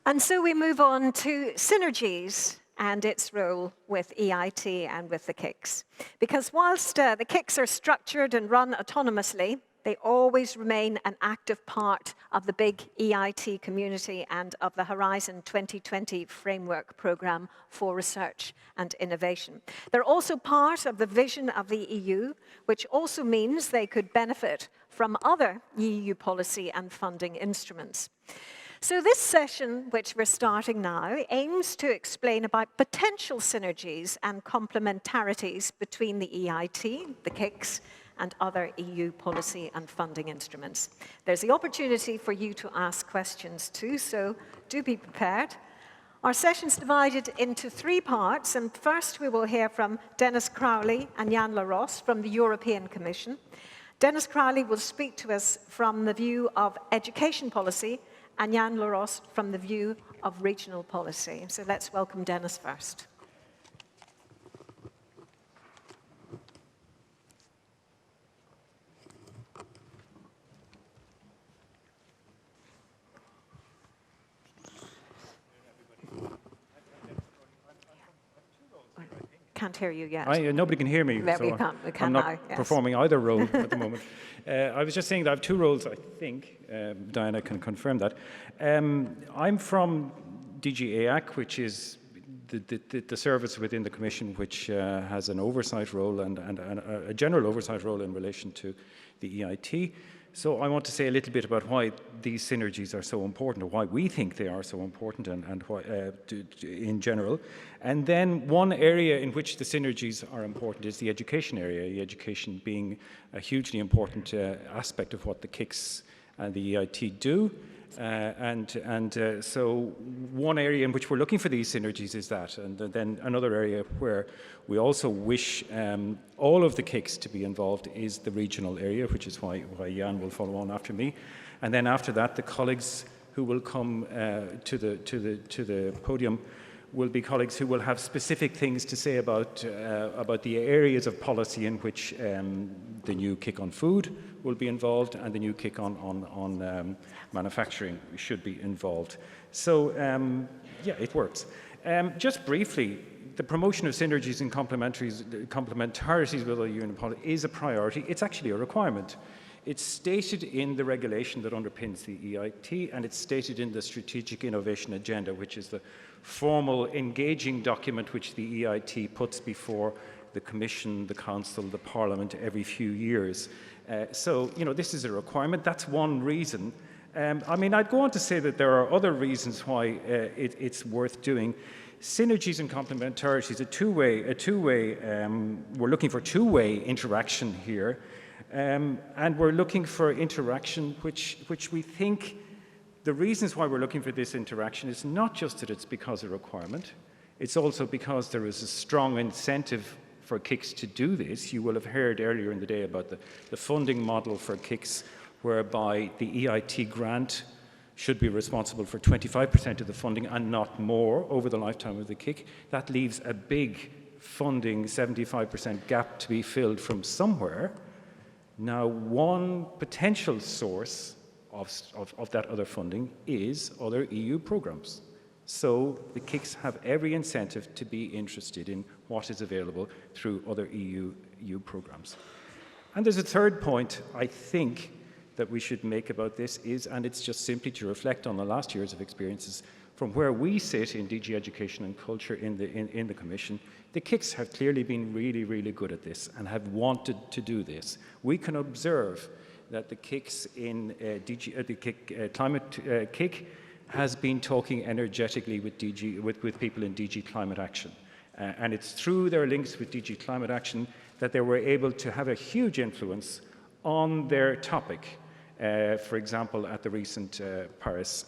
And so we move on to Synergies and its role with EIT and with the KICs. Because whilst the KICs are structured and run autonomously, they always remain an active part of the big EIT community and of the Horizon 2020 framework programme for research and innovation. They're also part of the vision of the EU, which also means they could benefit from other EU policy and funding instruments. So this session, which we're starting now, aims to explain about potential synergies and complementarities between the EIT, the KICs, and other EU policy and funding instruments. There's the opportunity for you to ask questions too, so do be prepared. Our session's divided into 3 parts, and first we will hear from Denis Crowley and Jan Larosse from the European Commission. Denis Crowley will speak to us from the view of education policy, and Jan Larosse from the view of regional policy. So let's welcome Denis first. Can't hear you yet. Nobody can hear me, Yeah, so we can I'm not now, yes. performing either role at the moment. I was just saying that I have 2 roles, I think. Diana can confirm that. I'm from DG EAC, which is the service within the Commission which has an oversight role and a general oversight role in relation to the EIT. So I want to say a little bit about why these synergies are so important, or why we think they are so important, and why, in general. And then one area in which the synergies are important is the education area, the education being a hugely important aspect of what the KICs and the EIT do. So one area in which we're looking for these synergies is that, and then another area where we also wish all of the KICs to be involved is the regional area, which is why Jan will follow on after me, and then after that the colleagues who will come to the podium will be colleagues who will have specific things to say about the areas of policy in which the new KIC on food will be involved and the new KIC on manufacturing should be involved. So, yeah, it works. Just briefly, the promotion of synergies and complementarities with other union policy is a priority. It's actually a requirement. It's stated in the regulation that underpins the EIT, and it's stated in the Strategic Innovation Agenda, which is the formal engaging document which the EIT puts before the Commission, the Council, the Parliament every few years. So, you know, this is a requirement. That's one reason. I mean, I'd go on to say that there are other reasons why it's worth doing. Synergies and complementarities, we're looking for two-way interaction here. And we're looking for interaction which we think the reasons why we're looking for this interaction is not just that it's because of requirement, it's also because there is a strong incentive for KICs to do this. You will have heard earlier in the day about the funding model for KICs, whereby the EIT grant should be responsible for 25% of the funding and not more over the lifetime of the KIC. That leaves a big funding 75% gap to be filled from somewhere. Now, one potential source of that other funding is other EU programs. So the KICs have every incentive to be interested in what is available through other EU programs. And there's a third point, I think, that we should make about this is, and it's just simply to reflect on the last years of experiences, from where we sit in DG Education and Culture in the Commission, the KICs have clearly been really, really good at this and have wanted to do this. We can observe that the KICs in Climate KIC has been talking energetically with people in DG Climate Action. And it's through their links with DG Climate Action that they were able to have a huge influence on their topic. For example, at the recent Paris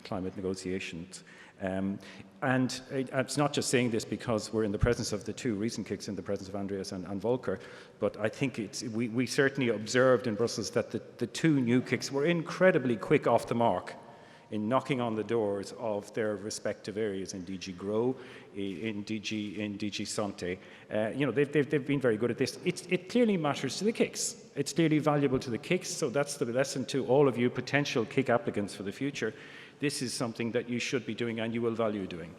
climate negotiations. And it's not just saying this because we're in the presence of the 2 recent KICs, in the presence of Andreas and Volker, but I think we certainly observed in Brussels that the 2 new KICs were incredibly quick off the mark in knocking on the doors of their respective areas in DG Grow, in DG Sante. You know, they've been very good at this. It clearly matters to the KICs. It's clearly valuable to the KICs, so that's the lesson to all of you potential KIC applicants for the future, this is something that you should be doing and you will value doing.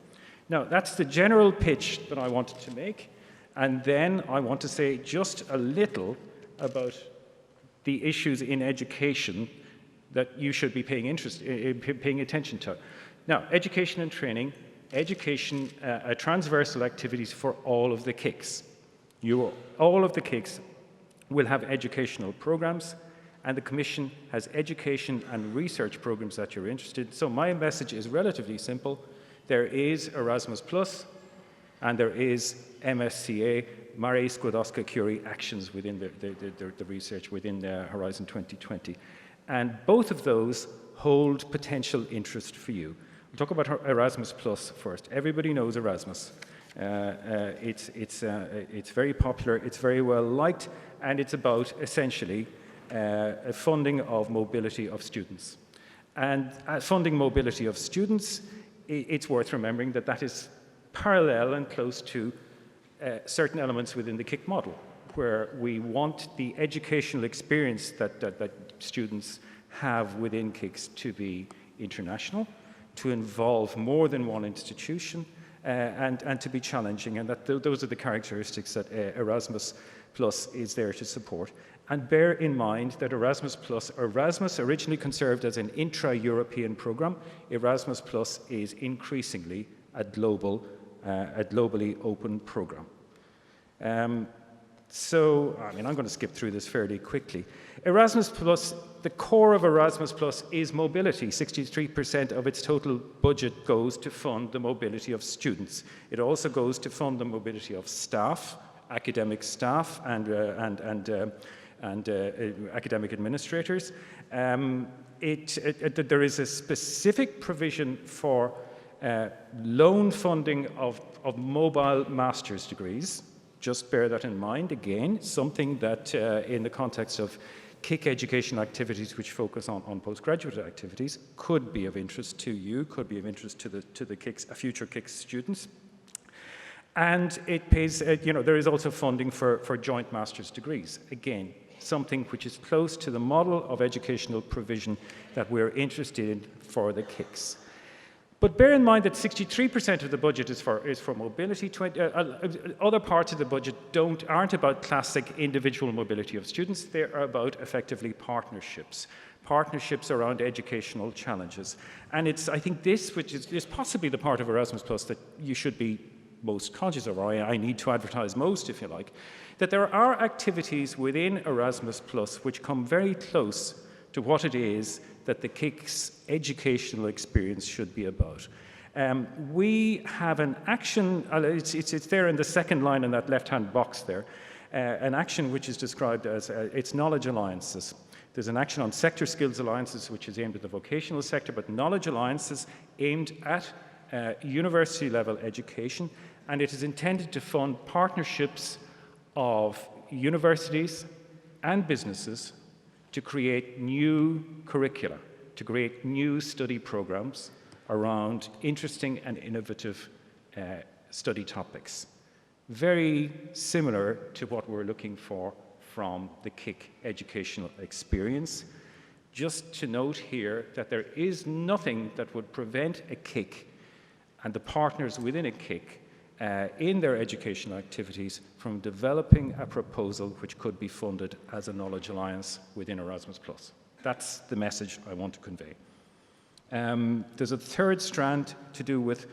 Now, that's the general pitch that I wanted to make, and then I want to say just a little about the issues in education that you should be paying attention to. Now, education and training, transversal activities for all of the KICs. All of the KICs will have educational programs, and the Commission has education and research programs that you're interested in. So my message is relatively simple. There is Erasmus Plus, and there is MSCA, Marie Skłodowska-Curie actions within the research within the Horizon 2020. And both of those hold potential interest for you. We'll talk about Erasmus Plus first. Everybody knows Erasmus. It's very popular, it's very well liked, and it's about essentially funding of mobility of students. And funding mobility of students, it's worth remembering that that is parallel and close to certain elements within the KIC model, where we want the educational experience that students have within KICs to be international, to involve more than one institution, and to be challenging, and that those are the characteristics that Erasmus Plus is there to support. And bear in mind that Erasmus originally conserved as an intra-European program. Erasmus Plus is increasingly a globally open program. So, I mean, I'm going to skip through this fairly quickly. Erasmus Plus, the core of Erasmus Plus is mobility. 63% of its total budget goes to fund the mobility of students. It also goes to fund the mobility of staff, academic staff, and academic administrators. There is a specific provision for loan funding of mobile master's degrees. Just bear that in mind. Again, something that in the context of KIC education activities which focus on postgraduate activities could be of interest to you, could be of interest to the KICs, future KICs students. And it pays, there is also funding for joint master's degrees. Again, something which is close to the model of educational provision that we're interested in for the KICs. But bear in mind that 63% of the budget is for mobility. Other parts of the budget aren't about classic individual mobility of students. They are about effectively partnerships around educational challenges. And it's, I think, this which is possibly the part of Erasmus Plus that you should be most conscious of, or I need to advertise most, if you like, that there are activities within Erasmus Plus which come very close to what it is that the KIC's educational experience should be about. We have an action, it's there in the second line in that left-hand box there, an action which is described as it's knowledge alliances. There's an action on sector skills alliances which is aimed at the vocational sector, but knowledge alliances aimed at university level education, and it is intended to fund partnerships of universities and businesses to create new curricula, to create new study programs around interesting and innovative study topics. Very similar to what we're looking for from the KIC educational experience. Just to note here that there is nothing that would prevent a KIC and the partners within a KIC in their educational activities from developing a proposal which could be funded as a knowledge alliance within Erasmus+. That's the message I want to convey. There's a third strand to do with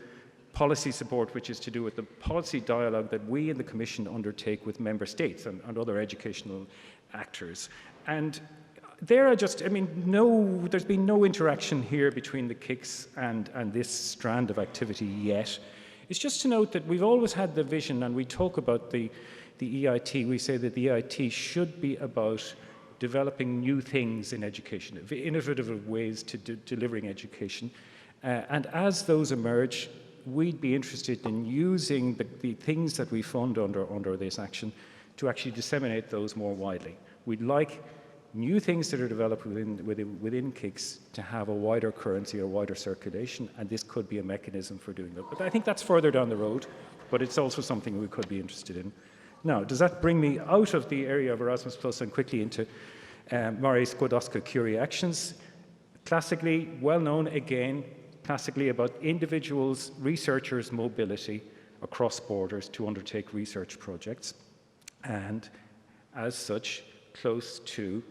policy support, which is to do with the policy dialogue that we in the Commission undertake with member states and other educational actors. And there are just, there's been no interaction here between the KICs and this strand of activity yet. It's just to note that we've always had the vision, and we talk about the EIT, we say that the EIT should be about developing new things in education, innovative ways to delivering education. And as those emerge, we'd be interested in using the things that we fund under this action to actually disseminate those more widely. We'd like new things that are developed within KICs to have a wider currency or wider circulation, and this could be a mechanism for doing that. But I think that's further down the road, but it's also something we could be interested in. Now, does that bring me out of the area of Erasmus Plus and quickly into Marie Skłodowska-Curie actions? Classically, well known again, classically about individuals, researchers' mobility across borders to undertake research projects, and as such, close to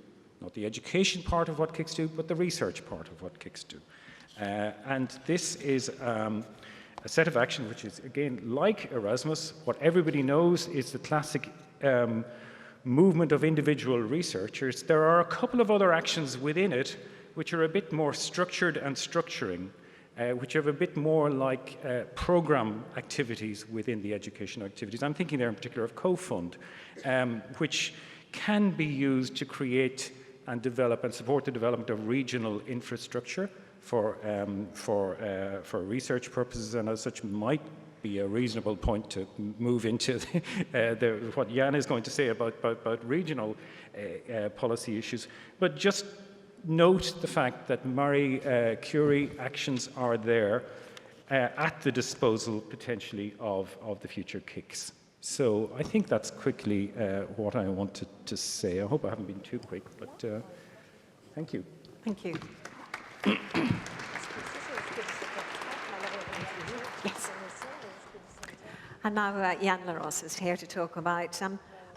not the education part of what KICs do, but the research part of what KICs do. And this is a set of action which is, again, like Erasmus. What everybody knows is the classic movement of individual researchers. There are a couple of other actions within it which are a bit more structured and structuring, which are a bit more like program activities within the educational activities. I'm thinking there in particular of Co-Fund, which can be used to create and develop and support the development of regional infrastructure for research purposes, and as such might be a reasonable point to move into what Jan is going to say about regional policy issues. But just note the fact that Marie Curie actions are there at the disposal, potentially, of the future KICs. So I think that's quickly what I wanted to say. I hope I haven't been too quick, but thank you. Thank you. Yes. And now Jan Larosse is here to talk about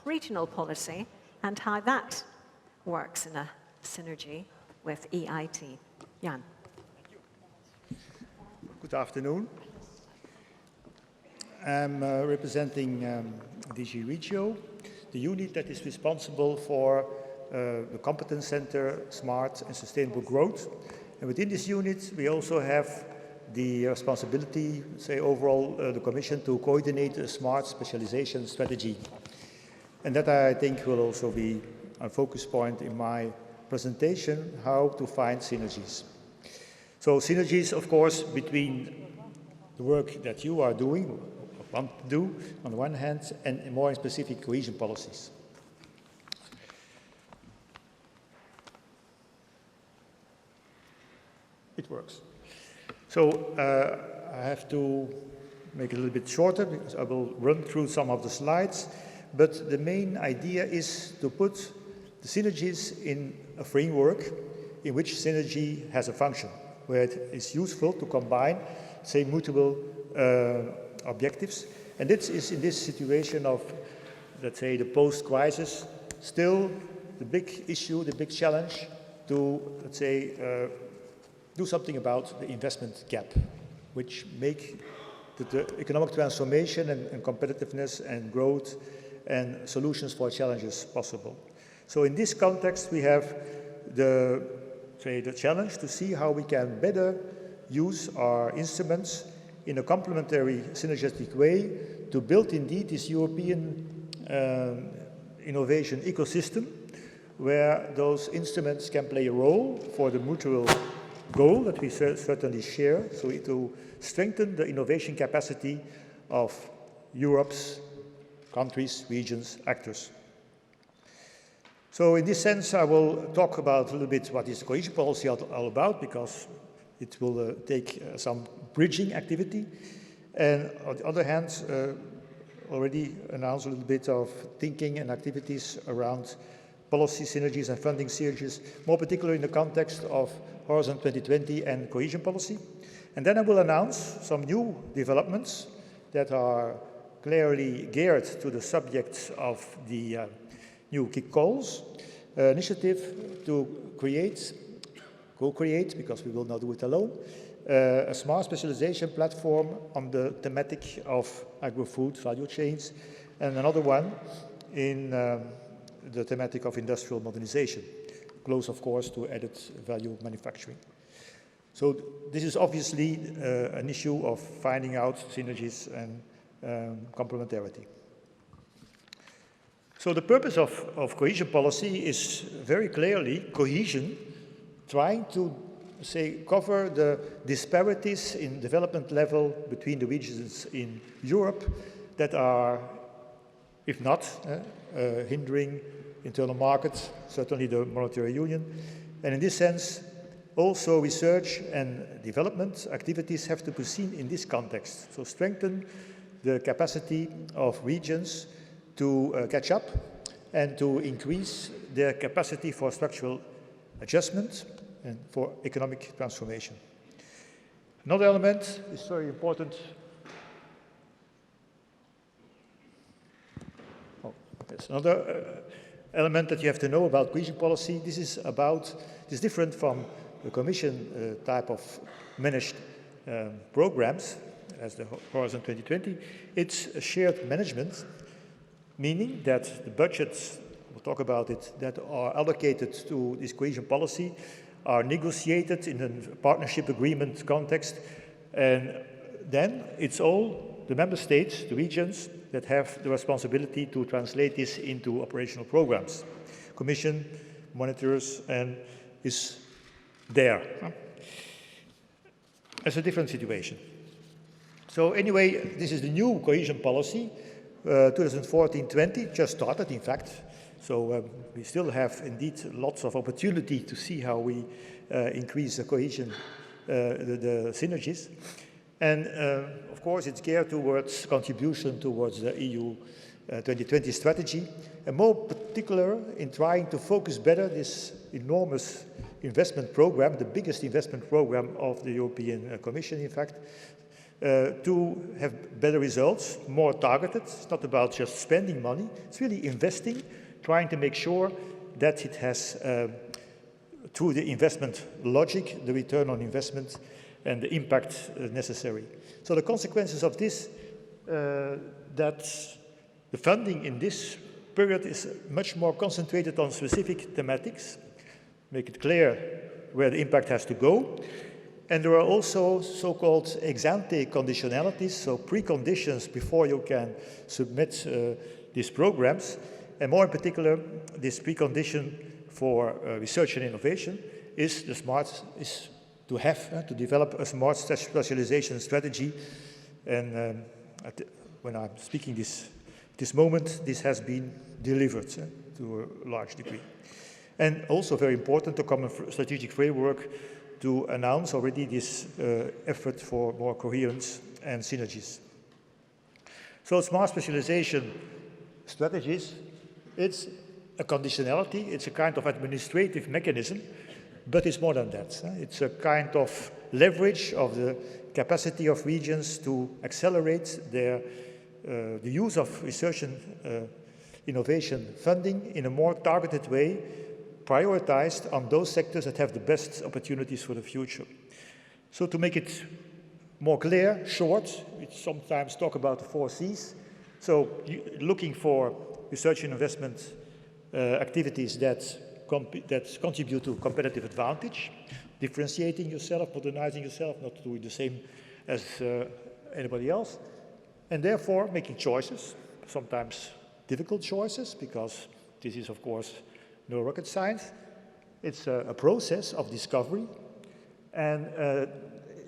regional policy and how that works in a synergy with EIT. Jan. Good afternoon. I'm representing DG REGIO, the unit that is responsible for the Competence Center, Smart and Sustainable Growth. And within this unit, we also have the responsibility, say overall, the Commission to coordinate a smart specialization strategy. And that I think will also be a focus point in my presentation, how to find synergies. So synergies, of course, between the work that you are doing, want to do on the one hand, and more specific cohesion policies. It works. So I have to make it a little bit shorter because I will run through some of the slides, but the main idea is to put the synergies in a framework in which synergy has a function, where it is useful to combine, say, multiple objectives. And this is in this situation of, let's say, the post-crisis, still the big issue, the big challenge to, let's say, do something about the investment gap, which make the economic transformation and competitiveness and growth and solutions for challenges possible. So in this context, we have the challenge to see how we can better use our instruments in a complementary, synergistic way to build indeed this European innovation ecosystem where those instruments can play a role for the mutual goal that we certainly share, so to strengthen the innovation capacity of Europe's countries, regions, actors. So in this sense, I will talk about a little bit what is cohesion policy all about, because it will take some bridging activity. And on the other hand, already announce a little bit of thinking and activities around policy synergies and funding synergies, more particularly in the context of Horizon 2020 and cohesion policy. And then I will announce some new developments that are clearly geared to the subjects of the new KIC calls, initiative to co-create, because we will not do it alone, a smart specialization platform on the thematic of agro-food value chains, and another one in the thematic of industrial modernization, close, of course, to added value manufacturing. So this is obviously an issue of finding out synergies and complementarity. So the purpose of cohesion policy is very clearly cohesion, trying to, say, cover the disparities in development level between the regions in Europe that are, if not, hindering internal markets, certainly the monetary union. And in this sense, also research and development activities have to be seen in this context. So strengthen the capacity of regions to catch up and to increase their capacity for structural adjustment and for economic transformation. Another element is very important. Oh, there's another element that you have to know about cohesion policy. This is different from the Commission type of managed programs as the Horizon 2020. It's a shared management, meaning that the budgets, we'll talk about it, that are allocated to this cohesion policy are negotiated in a partnership agreement context, and then it's all the member states, the regions, that have the responsibility to translate this into operational programs. Commission monitors and is there. It's a different situation. So anyway, this is the new cohesion policy, 2014-20, just started, in fact. So we still have indeed lots of opportunity to see how we increase the cohesion, the synergies. And of course, it's geared towards contribution towards the EU 2020 strategy, and more particular in trying to focus better this enormous investment program, the biggest investment program of the European Commission, in fact, to have better results, more targeted. It's not about just spending money, it's really investing, trying to make sure that it has, through the investment logic, the return on investment and the impact necessary. So the consequences of this, that the funding in this period is much more concentrated on specific thematics, make it clear where the impact has to go. And there are also so-called ex-ante conditionalities, so preconditions before you can submit these programs. And more in particular, this precondition for research and innovation is to develop a smart specialization strategy. And when I'm speaking this moment, this has been delivered to a large degree. And also very important, the common strategic framework to announce already this effort for more coherence and synergies. So smart specialization strategies, it's a conditionality, it's a kind of administrative mechanism, but it's more than that. It's a kind of leverage of the capacity of regions to accelerate the use of research and innovation funding in a more targeted way, prioritized on those sectors that have the best opportunities for the future. So to make it more clear, short, we sometimes talk about the 4 Cs. So looking for research and investment activities that contribute to competitive advantage, differentiating yourself, modernizing yourself, not doing the same as anybody else, and therefore making choices, sometimes difficult choices, because this is, of course, no rocket science. It's a process of discovery and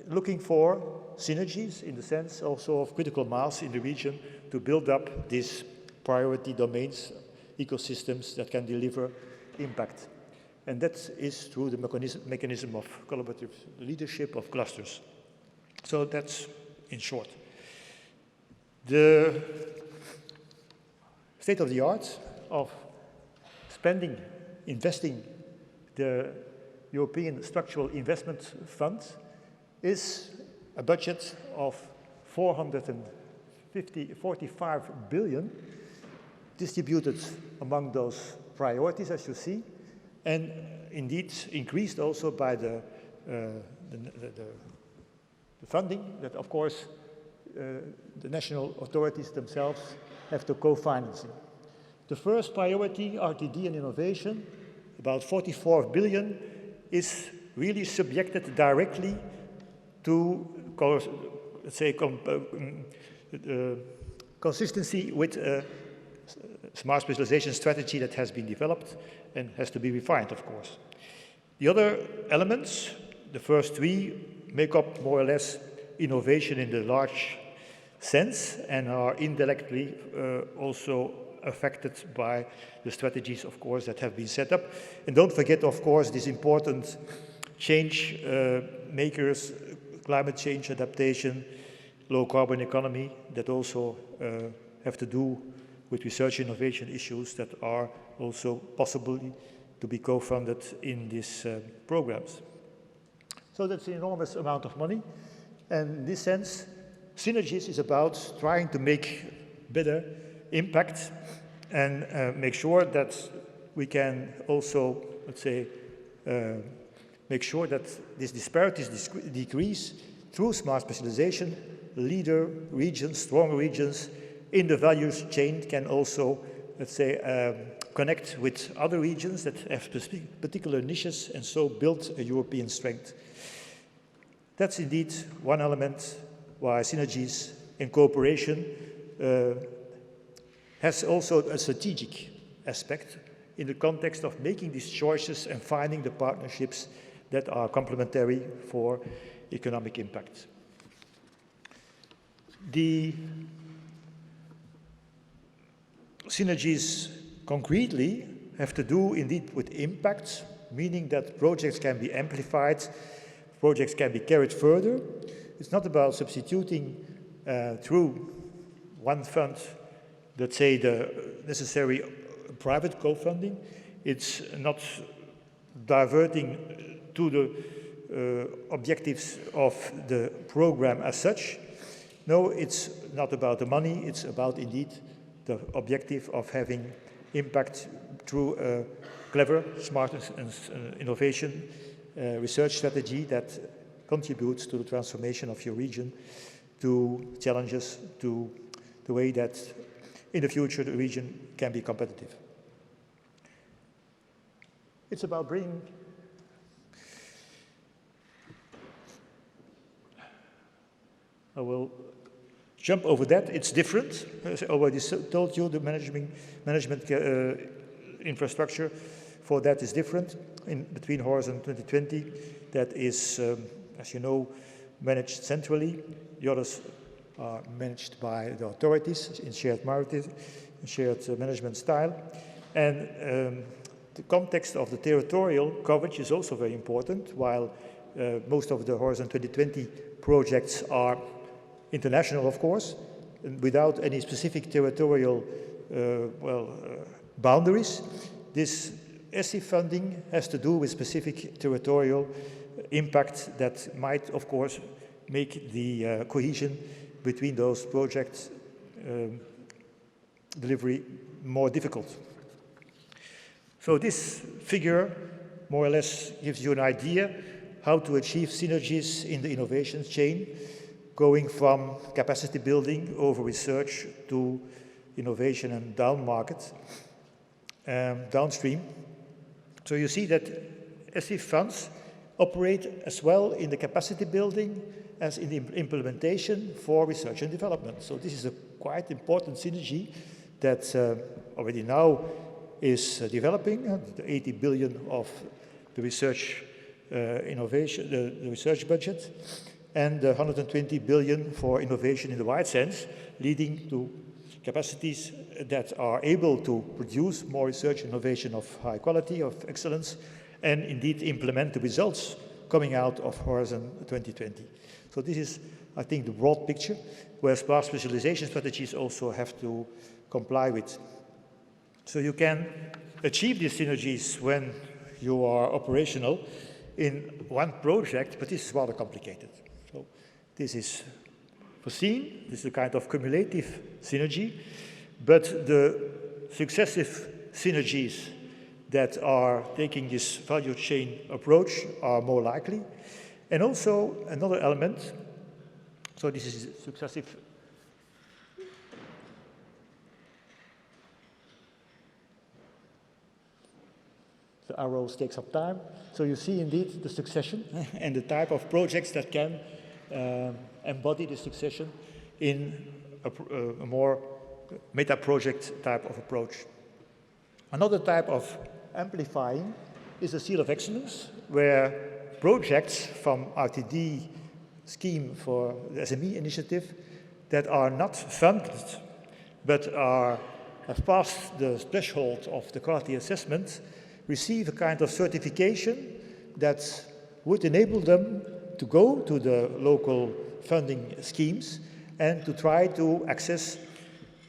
looking for synergies in the sense also of critical mass in the region to build up these priority domains, ecosystems that can deliver impact. And that is through the mechanism of collaborative leadership of clusters. So that's in short. The state of the art of investing the European Structural Investment Fund is a budget of 45 billion distributed among those priorities, as you see, and indeed increased also by the funding that, of course, the national authorities themselves have to co-finance. The first priority, RTD and innovation, about 44 billion, is really subjected directly to, let's say, consistency with a smart specialization strategy that has been developed and has to be refined, of course. The other elements, the first 3, make up more or less innovation in the large sense and are indirectly also affected by the strategies, of course, that have been set up. And don't forget, of course, these important change makers, climate change adaptation, low carbon economy, that also have to do with research innovation issues that are also possibly to be co-funded in these programs. So that's an enormous amount of money. And in this sense, Synergies is about trying to make better impact and make sure that we can also, let's say, make sure that these disparities decrease through smart specialization. Leader regions, stronger regions in the value chain can also, let's say, connect with other regions that have particular niches and so build a European strength. That's indeed one element why Synergies in cooperation has also a strategic aspect in the context of making these choices and finding the partnerships that are complementary for economic impact. The Synergies concretely have to do indeed with impact, meaning that projects can be amplified, projects can be carried further. It's not about substituting through one fund, let's say, the necessary private co-funding. It's not diverting to the objectives of the program as such. No, it's not about the money, it's about indeed the objective of having impact through clever, smart and innovation research strategy that contributes to the transformation of your region, to challenges, to the way that in the future the region can be competitive. It's about bringing I will jump over that. It's different. As I already told you, the management infrastructure for that is different between Horizon 2020. That is, as you know, managed centrally. The others are managed by the authorities in shared management style. And the context of the territorial coverage is also very important. While most of the Horizon 2020 projects are international, of course, and without any specific territorial boundaries. This ESSI funding has to do with specific territorial impact that might, of course, make the cohesion between those projects delivery more difficult. So this figure more or less gives you an idea how to achieve synergies in the innovation chain, going from capacity building over research to innovation and down market, downstream. So you see that ESSI funds operate as well in the capacity building as in the implementation for research and development. So this is a quite important synergy that already now is developing. The 80 billion of the research innovation, the research budget, and 120 billion for innovation in the wide sense, leading to capacities that are able to produce more research innovation of high quality, of excellence, and indeed implement the results coming out of Horizon 2020. So this is, I think, the broad picture, where smart specialization strategies also have to comply with. So you can achieve these synergies when you are operational in one project, but this is rather complicated. So this is foreseen, this is a kind of cumulative synergy, but the successive synergies that are taking this value chain approach are more likely. And also another element, so this is successive. The arrows take some time. So you see indeed the succession and the type of projects that can embody the succession in a more meta-project type of approach. Another type of amplifying is a seal of excellence, where projects from RTD scheme for the SME initiative that are not funded but have passed the threshold of the quality assessment receive a kind of certification that would enable them to go to the local funding schemes and to try to access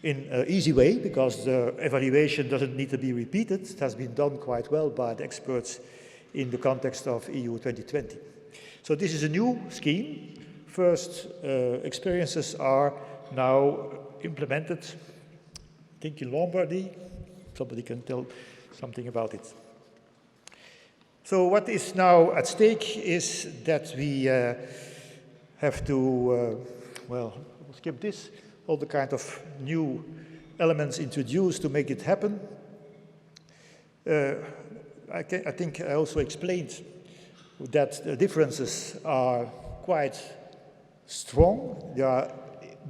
in an easy way, because the evaluation doesn't need to be repeated. It has been done quite well by the experts in the context of EU 2020. So this is a new scheme. First experiences are now implemented, I think in Lombardy. Somebody can tell something about it. So what is now at stake is that we have to, well, we'll skip this, all the kind of new elements introduced to make it happen. I think I also explained that the differences are quite strong. They are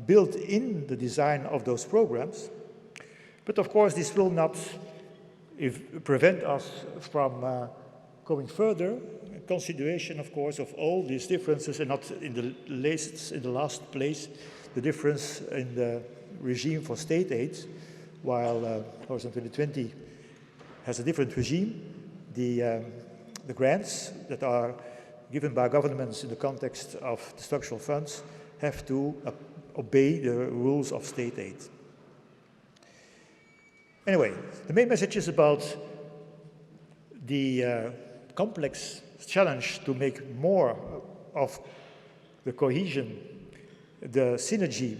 built in the design of those programs. But of course, this will not prevent us from going further. Consideration, of course, of all these differences, and not in the last place, the difference in the regime for state aid, while Horizon 2020 has a different regime. The grants that are given by governments in the context of the structural funds have to obey the rules of state aid. Anyway, the main message is about the complex challenge to make more of the cohesion, the synergy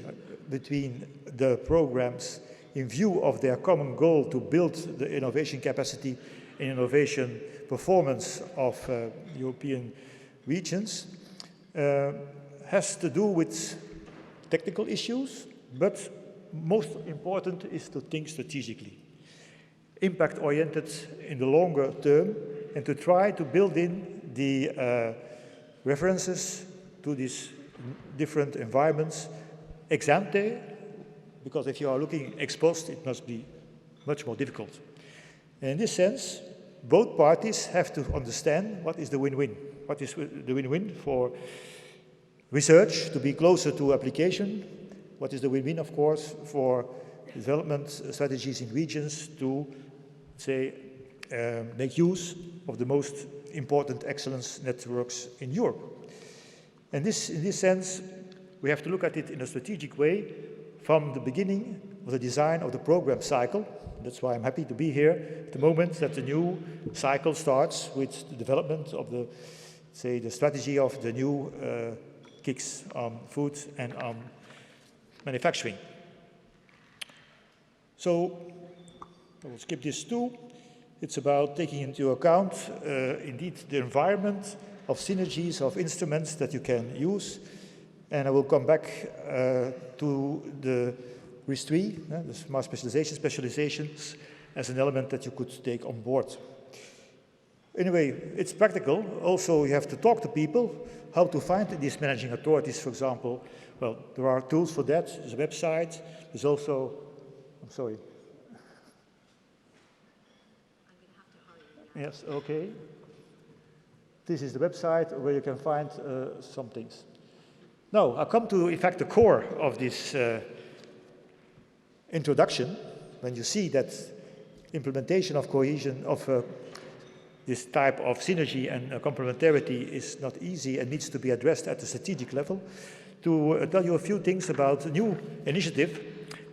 between the programs in view of their common goal to build the innovation capacity and innovation performance of European regions, has to do with technical issues, but most important is to think strategically, impact-oriented in the longer term, and to try to build in the references to these different environments ex ante, because if you are looking ex post, it must be much more difficult. And in this sense, both parties have to understand what is the win-win. What is the win-win for research to be closer to application? What is the win-win, of course, for development strategies in regions to, say, make use of the most important excellence networks in Europe? And this, in this sense, we have to look at it in a strategic way from the beginning of the design of the program cycle. That's why I'm happy to be here at the moment that the new cycle starts with the development of the, say, the strategy of the new KICs on food and on manufacturing. So I will skip this too. It's about taking into account, indeed, the environment of synergies, of instruments that you can use. And I will come back to the RIS3, the smart specializations, as an element that you could take on board. Anyway, it's practical. Also, you have to talk to people, how to find these managing authorities, for example. Well, there are tools for that. There's a website. There's also, I'm sorry. Yes, okay. This is the website where you can find some things. Now, I come to, in fact, the core of this introduction. When you see that implementation of cohesion, of this type of synergy and complementarity is not easy and needs to be addressed at the strategic level, to tell you a few things about a new initiative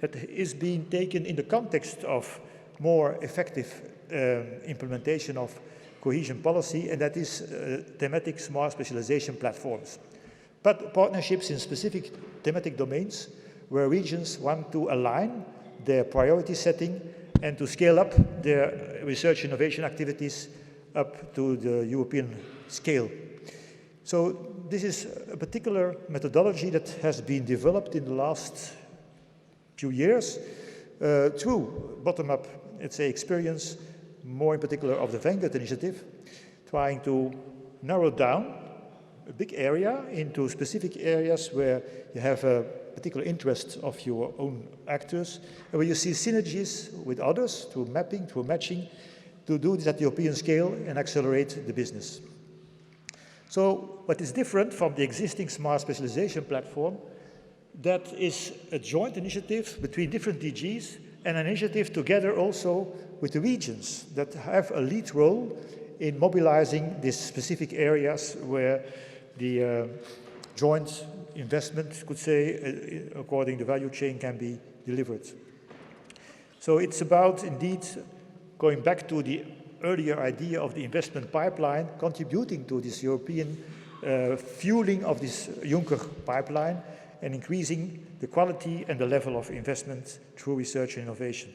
that is being taken in the context of more effective implementation of cohesion policy, and that is thematic smart specialization platforms. But partnerships in specific thematic domains where regions want to align their priority setting and to scale up their research innovation activities up to the European scale. So this is a particular methodology that has been developed in the last few years through bottom-up, let's say, experience, more in particular of the Vanguard initiative, trying to narrow down a big area into specific areas where you have a particular interest of your own actors, and where you see synergies with others through mapping, through matching, to do this at the European scale and accelerate the business. So what is different from the existing smart specialization platform, that is a joint initiative between different DGs and an initiative together also with the regions that have a lead role in mobilizing these specific areas where the joint investment, could say, according to the value chain, can be delivered. So it's about, indeed, going back to the earlier idea of the investment pipeline, contributing to this European fueling of this Juncker pipeline and increasing the quality and the level of investment through research and innovation.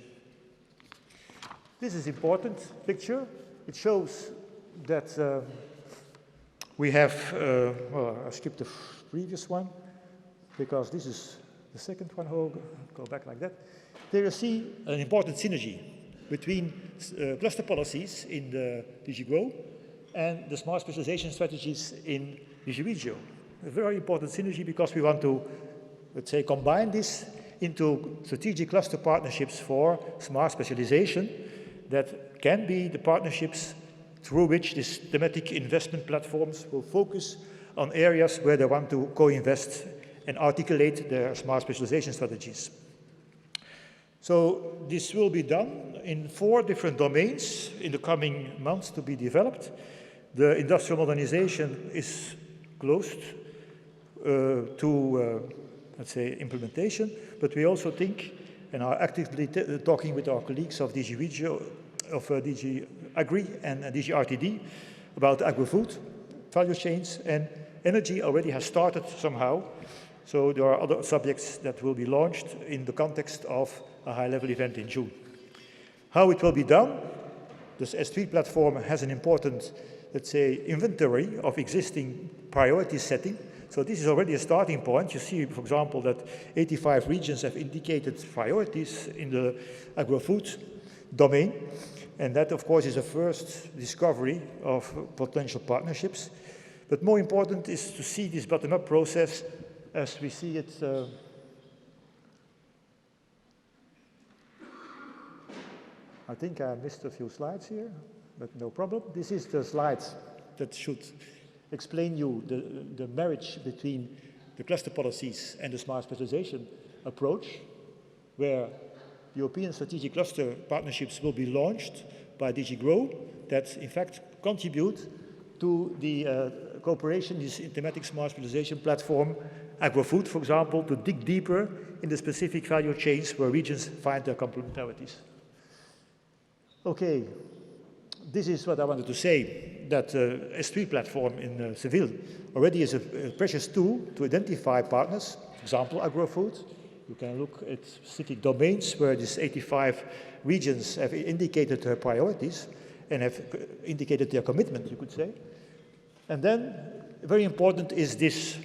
This is an important picture. It shows that we have, well, I skipped the previous one because this is the second one. Oh, go back like that. There you see an important synergy between cluster policies in the DG GROW and the smart specialization strategies in DG REGIO. A very important synergy because we want to, let's say, combine this into strategic cluster partnerships for smart specialization that can be the partnerships through which these thematic investment platforms will focus on areas where they want to co-invest and articulate their smart specialization strategies. So this will be done in 4 different domains in the coming months to be developed. The industrial modernization is close to, let's say, implementation, but we also think and are actively talking with our colleagues of DG REGIO, of DG Agri and DG RTD about agri-food value chains, and energy already has started somehow. So there are other subjects that will be launched in the context of a high-level event in June. How it will be done? This S3 platform has an important, let's say, inventory of existing priority setting. So this is already a starting point. You see, for example, that 85 regions have indicated priorities in the agri-food domain. And that, of course, is a first discovery of potential partnerships. But more important is to see this bottom-up process as we see it. I think I missed a few slides here, but no problem. This is the slides that should explain you the marriage between the cluster policies and the smart specialization approach, where European strategic cluster partnerships will be launched by DG GROW that, in fact, contribute to the cooperation in this thematic smart specialization platform, agri-food, for example, to dig deeper in the specific value chains where regions find their complementarities. Okay, this is what I wanted to say, that S3 platform in Seville already is a precious tool to identify partners, for example, agri-food. You can look at specific domains where these 85 regions have indicated their priorities and have indicated their commitment, you could say. And then, very important is this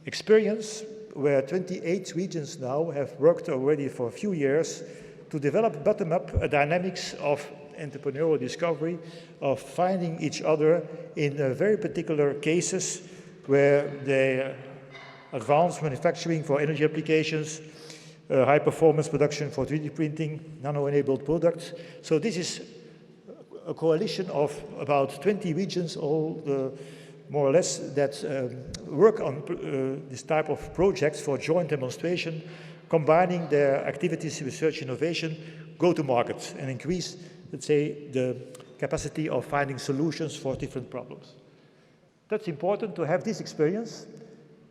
experience where 28 regions now have worked already for a few years to develop bottom-up a dynamics of entrepreneurial discovery, of finding each other in very particular cases where they advance manufacturing for energy applications, high-performance production for 3D printing, nano-enabled products. So this is a coalition of about 20 regions, all more or less, that work on this type of projects for joint demonstration, combining their activities, research, innovation, go to market and increase, let's say, the capacity of finding solutions for different problems. That's important to have this experience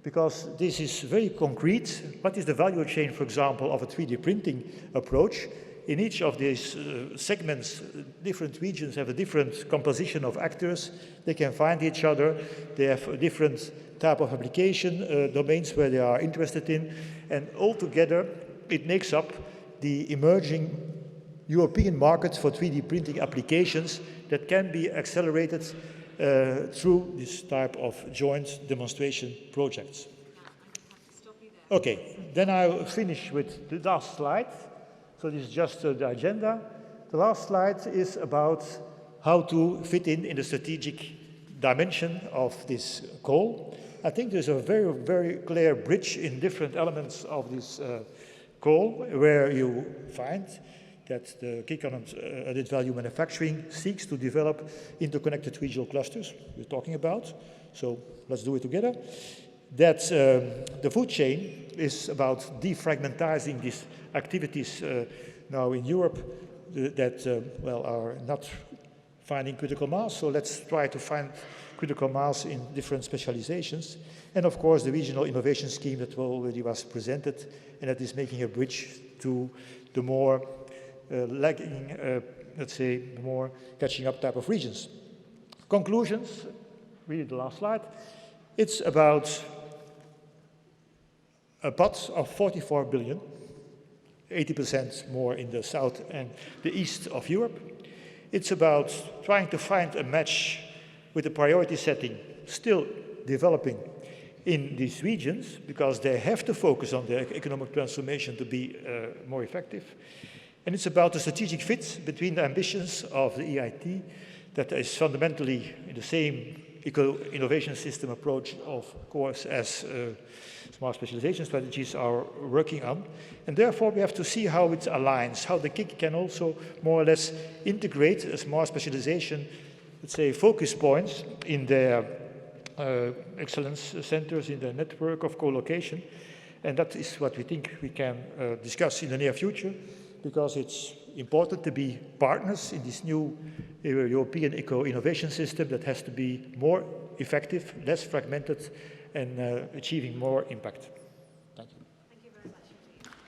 because this is very concrete. What is the value chain, for example, of a 3D printing approach? In each of these segments, different regions have a different composition of actors. They can find each other. They have a different type of application domains where they are interested in. And altogether, it makes up the emerging European market for 3D printing applications that can be accelerated through this type of joint demonstration projects. Okay, then I'll finish with the last slide. So this is just the agenda. The last slide is about how to fit in the strategic dimension of this call. I think there's a very, very clear bridge in different elements of this call where you find that the KIC on added value manufacturing seeks to develop interconnected regional clusters we're talking about. So let's do it together. That the food chain is about defragmentizing these activities now in Europe that, well, are not finding critical mass. So let's try to find critical mass in different specializations. And of course, the regional innovation scheme that already was presented and that is making a bridge to the more lagging, let's say, more catching up type of regions. Conclusions, really the last slide. It's about a pot of 44 billion, 80% more in the south and the east of Europe. It's about trying to find a match with the priority setting still developing in these regions, because they have to focus on their economic transformation to be more effective. And it's about the strategic fit between the ambitions of the EIT that is fundamentally in the same eco-innovation system approach, of course, as smart specialization strategies are working on. And therefore, we have to see how it aligns, how the KIC can also more or less integrate a smart specialization, let's say, focus points in their excellence centers, in their network of co-location. And that is what we think we can discuss in the near future, because it's important to be partners in this new European eco-innovation system that has to be more effective, less fragmented, and achieving more impact.